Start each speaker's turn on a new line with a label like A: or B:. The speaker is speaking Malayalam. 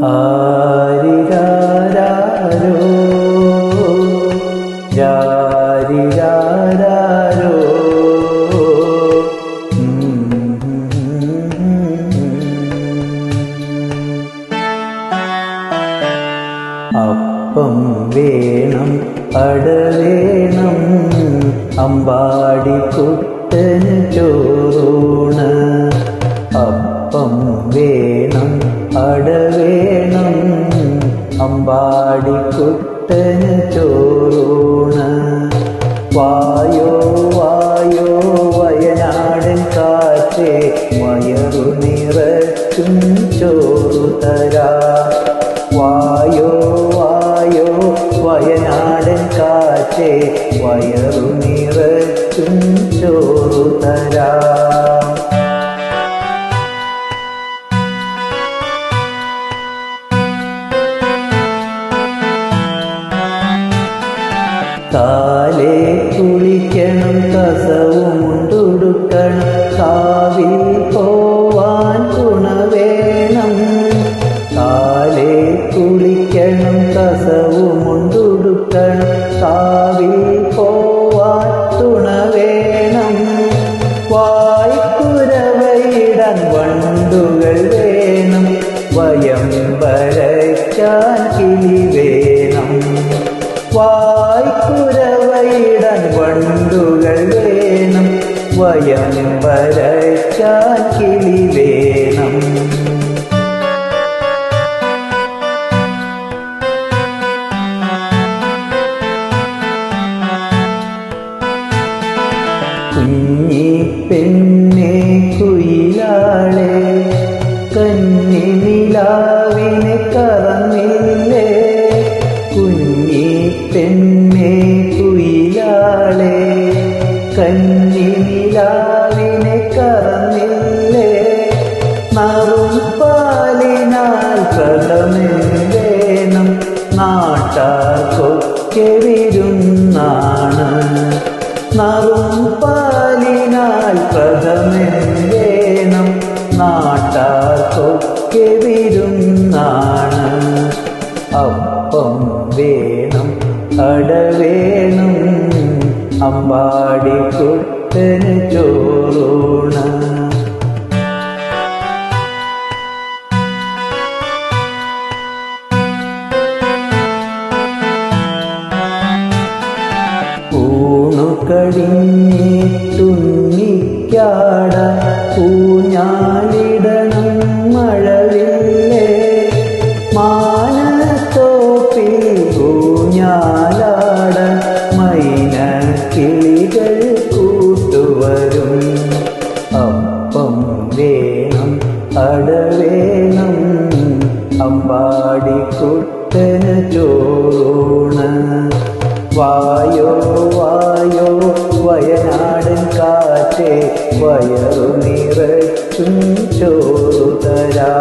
A: ആരിരാരാരോ രാരിരാരാരോ അപ്പം വേണം അട വേണം അമ്പാടിക്കുട്ടന് ചോറൂണ്. അപ്പം വേണം അട വേണം അമ്പാടിക്കുട്ടന് ചോറൂണ്. വായോ വായോ വയനാടൻ കാറ്റേ വയറു നിറച്ചും ചോറു തരാ. വായോ വായോ വയനാടൻ കാറ്റേ വയറു നിറച്ചും ചോറു തരാ. കാലേ കുളിക്കണം കസവും മുണ്ടുടുക്കണം കാവിൽ പോവാൻ തുണ വേണം. കാലേ കുളിക്കണം കസവും മുണ്ടുടുക്കണം കാവിൽ പോവാൻ തുണ വേണം. വായ്ക്കുരവയിടാൻ വണ്ടുകൾ വേണം വയമ്പരയ്ക്കാൻ കിളി വേണം. വായ്ക്കുരവയിടാൻ വണ്ടുകൾ വേണം വയമ്പരയ്ക്കാൻ കിളി വേണം. കുഞ്ഞി പെണ്ണെ കുയിലാളെ കന്നി നിലാവിനെ കറന്നില്ലേ. കുഞ്ഞി പെണ്ണെ കുയിലാളെ കന്നി നിലാവിനെ കറന്നില്ലേ. നറും പാലിനാൽ പ്രഥമേണം നാട്ടാർക്കൊക്കെ വിരുന്നാണ്. നറും പാലിനാൽ പ്രഥമേണം നാട്ടാർക്കൊക്കെ വിരുന്നാണ്. അപ്പം വേണം അട വേണം അമ്പാടിക്കുട്ടന് ചോറൂണ്. ഊണു കഴിഞ്ഞിട്ടുണ്ണിക്കാടാൻ ഊഞ്ഞാലിടണം മഴവില്ലേ. മാനത്തോപ്പിൽ ഊഞ്ഞാലാടാൻ മൈനക്കിളികൾ കൂട്ടുവരും. അപ്പം വേണം അട വേണം അമ്പാടിക്കുട്ടന് ചോറൂണ്. വായോ വായോ വയനാടൻ കാറ്റേ വയറു നിറച്ചും ചോറു തരാ.